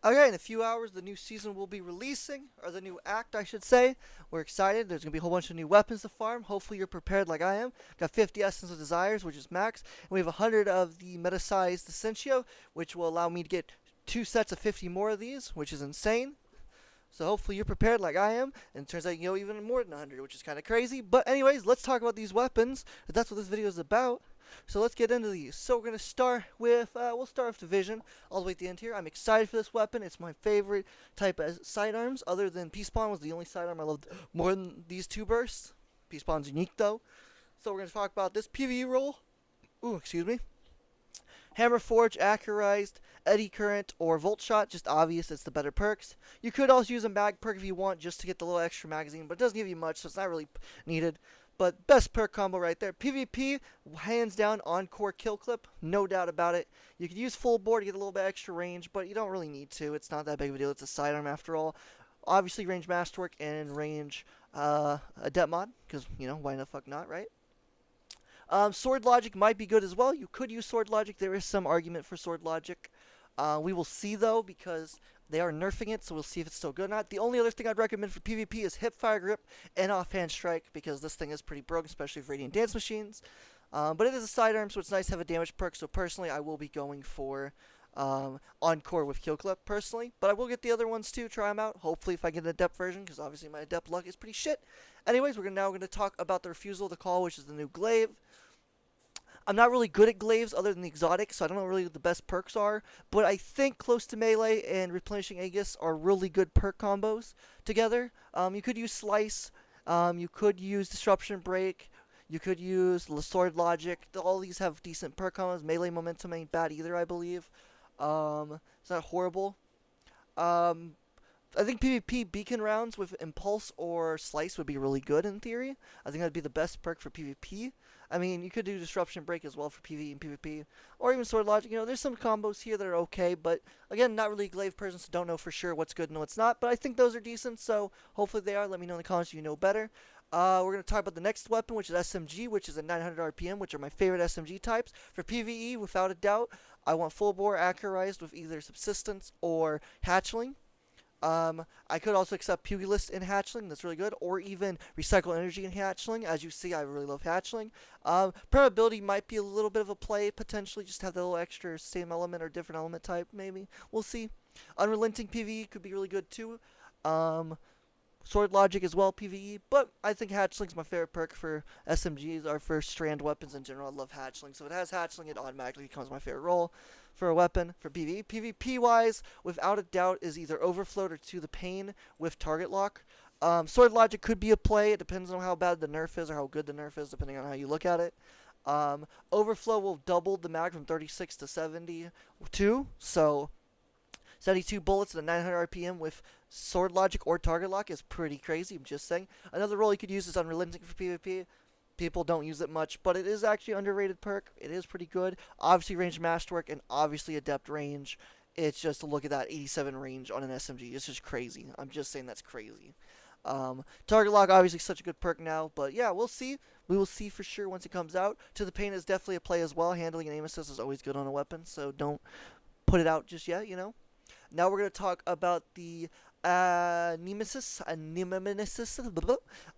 Okay, in a few hours, the new season will be releasing, or the new act, I should say. We're excited. There's going to be a whole bunch of new weapons to farm. Hopefully, you're prepared like I am. Got 50 Essence of Desires, which is max. And we have 100 of the meta-sized Essentio, which will allow me to get 2 sets of 50 more of these, which is insane. So hopefully you're prepared like I am, and it turns out you can go even more than 100, which is kind of crazy. But anyways, let's talk about these weapons. That's what this video is about. So let's get into these. So we're going to start with, we'll start with Division all the way at the end here. I'm excited for this weapon. It's my favorite type of sidearms, other than Peace Spawn was the only sidearm I loved more than these two bursts. Peace Spawn's unique though. So we're going to talk about this PvE roll. Ooh, excuse me. Hammer Forge, Accurized, Eddy Current, or Volt Shot, just obvious, it's the better perks. You could also use a mag perk if you want, just to get the little extra magazine, but it doesn't give you much, so it's not really needed. But best perk combo right there. PvP, hands down, Encore Kill Clip, no doubt about it. You could use full bore to get a little bit extra range, but you don't really need to. It's not that big of a deal. It's a sidearm after all. Obviously, range masterwork and range adept mod, because, why the fuck not, right? Sword Logic might be good as well. You could use Sword Logic. There is some argument for Sword Logic. We will see, though, because they are nerfing it, so we'll see if it's still good or not. The only other thing I'd recommend for PvP is Hipfire Grip and Offhand Strike, because this thing is pretty broken, especially for Radiant Dance Machines. But it is a sidearm, so it's nice to have a damage perk. So personally, I will be going for Encore with Kill Clip, personally. But I will get the other ones, too, try them out. Hopefully, if I get an Adept version, because obviously my Adept luck is pretty shit. Anyways, we're now going to talk about the Refusal of the Call, which is the new glaive. I'm not really good at glaives other than the exotic, so I don't know really what the best perks are. But I think Close to Melee and Replenishing Aegis are really good perk combos together. You could use Slice, you could use Disruption Break, you could use Sword Logic. All these have decent perk combos. Melee Momentum ain't bad either, I believe. It's not horrible. Um, I think PvP beacon rounds with Impulse or Slice would be really good in theory. I think that'd be the best perk for PvP. I mean, you could do Disruption Break as well for PvE and PvP, or even Sword Logic. There's some combos here that are okay, but again, not really a glaive person, so don't know for sure what's good and what's not. But I think those are decent, so hopefully they are. Let me know in the comments if you know better. We're going to talk about the next weapon, which is SMG, which is at 900 RPM, which are my favorite SMG types. For PvE, without a doubt, I want full bore accurized with either Subsistence or Hatchling. I could also accept Pugilist in Hatchling, that's really good, or even Recycle Energy in Hatchling. As you see, I really love Hatchling. Permeability might be a little bit of a play, potentially, just have the little extra same element or different element type, maybe. We'll see. Unrelenting PvE could be really good, too. Sword Logic as well, PvE, but I think Hatchling's my favorite perk for SMGs, or for strand weapons in general. I love Hatchling, so if it has Hatchling, it automatically becomes my favorite role for a weapon. For PvE, PvP-wise, without a doubt, is either Overfloat or To the Pain with Target Lock. Sword Logic could be a play. It depends on how bad the nerf is or how good the nerf is, depending on how you look at it. Overflow will double the mag from 36 to 72, so 72 bullets at a 900 RPM with Sword Logic or Target Lock is pretty crazy, I'm just saying. Another role you could use is Unrelenting for PvP. People don't use it much, but it is actually an underrated perk. It is pretty good. Obviously, range masterwork and obviously adept range. It's just to look at that 87 range on an SMG. It's just crazy. I'm just saying that's crazy. Target Lock, obviously, such a good perk now, but yeah, we'll see. We will see for sure once it comes out. To the Pain is definitely a play as well. Handling and aim assist is always good on a weapon, so don't put it out just yet, Now we're going to talk about the Nemesis.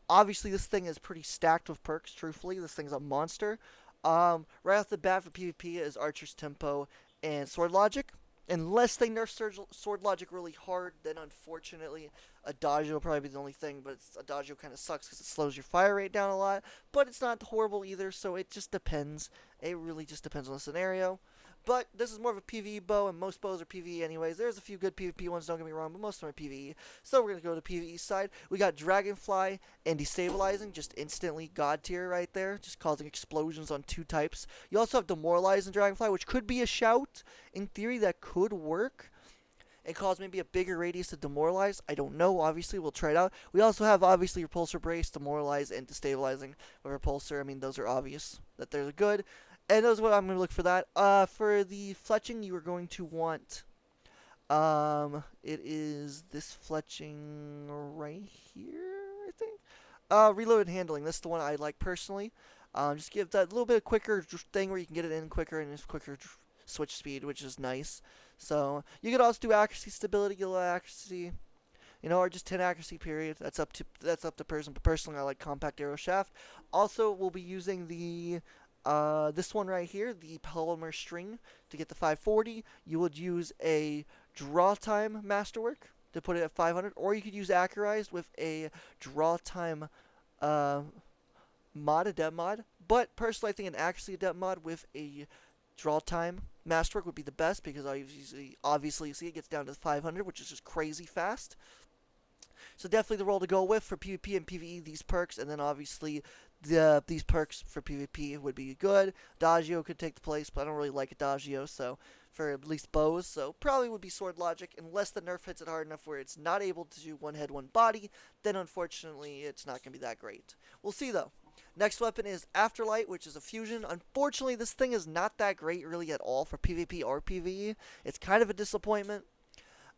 Obviously, this thing is pretty stacked with perks, truthfully. This thing's a monster. Right off the bat for PvP is Archer's Tempo and Sword Logic. Unless they nerf Sword Logic really hard, then unfortunately Adagio will probably be the only thing, but Adagio kind of sucks because it slows your fire rate down a lot, but it's not horrible either, so it just depends. It really just depends on the scenario. But this is more of a PvE bow, and most bows are PvE anyways. There's a few good PvP ones, don't get me wrong, but most of them are PvE. So we're going to go to the PvE side. We got Dragonfly and Destabilizing, just instantly God tier right there, just causing explosions on 2 types. You also have Demoralize and Dragonfly, which could be a shout. In theory, that could work and cause maybe a bigger radius to demoralize. I don't know, obviously, we'll try it out. We also have, obviously, Repulsor Brace, Demoralize, and Destabilizing with Repulsor. I mean, those are obvious that they're good. And that's what I'm going to look for that. For the fletching, you are going to want, it is this fletching right here, I think. Reload and Handling, this is the one I like personally. Just give that little bit of quicker thing where you can get it in quicker and just quicker switch speed, which is nice. So you could also do accuracy, stability, get a little accuracy, or just 10 accuracy period. That's up to person. But personally, I like compact arrow shaft. Also, we'll be using the this one right here, the polymer string, to get the 540. You would use a draw time masterwork to put it at 500, or you could use accurized with a draw time uh, mod, adept mod. But personally, I think an accuracy adept mod with a draw time masterwork would be the best because obviously you see it gets down to 500, which is just crazy fast. So definitely the role to go with for PvP and PvE, these perks, and then obviously these perks for PvP would be good. Adagio could take the place, but I don't really like Adagio, so for at least bows, so probably would be Sword Logic, unless the nerf hits it hard enough where it's not able to do one head, one body, then unfortunately it's not going to be that great. We'll see though. Next weapon is Afterlight, which is a fusion. Unfortunately, this thing is not that great really at all for PvP or PvE. It's kind of a disappointment.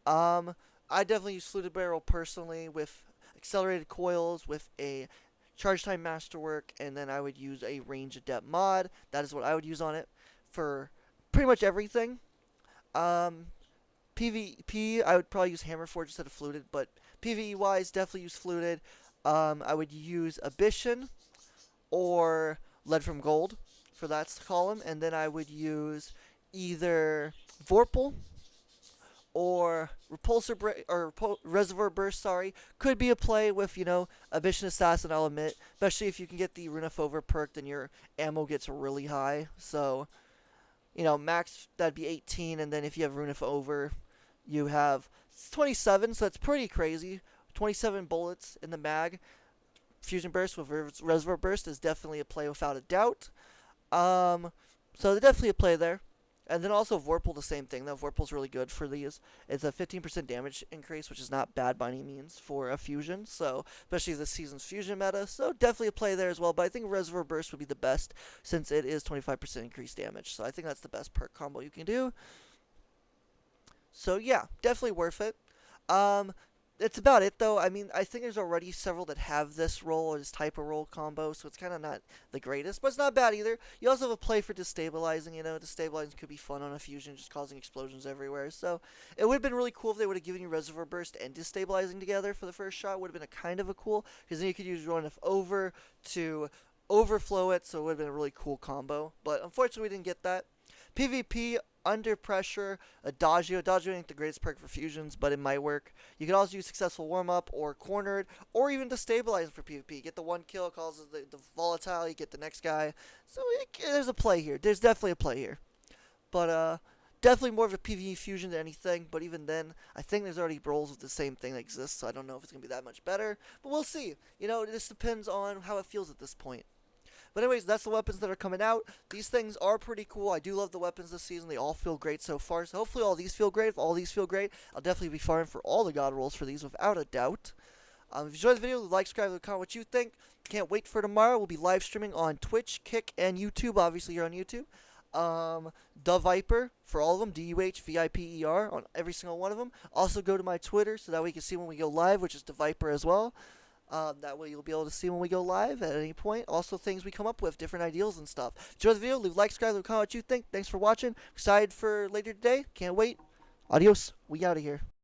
Um, I definitely use Fluted Barrel personally with accelerated coils, with a charge time masterwork, and then I would use a range adept mod. That is what I would use on it for pretty much everything. Um, PvP, I would probably use Hammerforge instead of Fluted, but PvE wise, definitely use Fluted. I would use Abyssion or Lead from Gold for that column, and then I would use either Vorpal or Reservoir Burst. Sorry, could be a play with Abyssion Assassin. I'll admit, especially if you can get the Rune of Over perk, then your ammo gets really high. So max that'd be 18, and then if you have Rune of Over, you have 27. So that's pretty crazy. 27 bullets in the mag. Fusion Burst with Reservoir Burst is definitely a play without a doubt. So definitely a play there. And then also Vorpal, the same thing. Though Vorpal's really good for these. It's a 15% damage increase, which is not bad by any means for a fusion. So especially this season's fusion meta. So definitely a play there as well. But I think Reservoir Burst would be the best since it is 25% increased damage. So I think that's the best perk combo you can do. So yeah, definitely worth it. That's about it though. I mean, I think there's already several that have this role or this type of role combo, so it's kind of not the greatest, but it's not bad either. You also have a play for destabilizing. Destabilizing could be fun on a fusion, just causing explosions everywhere. So it would have been really cool if they would have given you Reservoir Burst and destabilizing together for the first shot. Would have been a kind of a cool, because then you could use Run Over to overflow it, so it would have been a really cool combo. But unfortunately, we didn't get that. PvP, under pressure, Adagio. Adagio ain't the greatest perk for fusions, but it might work. You can also use successful warm-up or cornered, or even destabilizing for PvP. Get the one kill, causes the volatile, you get the next guy. So there's a play here. There's definitely a play here. But definitely more of a PvE fusion than anything, but even then, I think there's already roles with the same thing that exists, so I don't know if it's going to be that much better. But we'll see. It just depends on how it feels at this point. But anyways, that's the weapons that are coming out. These things are pretty cool. I do love the weapons this season. They all feel great so far. So hopefully all these feel great. If all these feel great, I'll definitely be farming for all the god rolls for these without a doubt. If you enjoyed the video, like, subscribe, leave a comment what you think. Can't wait for tomorrow. We'll be live streaming on Twitch, Kick, and YouTube. Obviously, you're on YouTube. The Viper for all of them, DUHVIPER on every single one of them. Also go to my Twitter so that way you can see when we go live, which is The Viper as well. That way you'll be able to see when we go live at any point. Also things we come up with, different ideals and stuff. Enjoy the video, leave a like, subscribe, leave a comment what you think. Thanks for watching. Excited for later today. Can't wait. Adios. We out of here.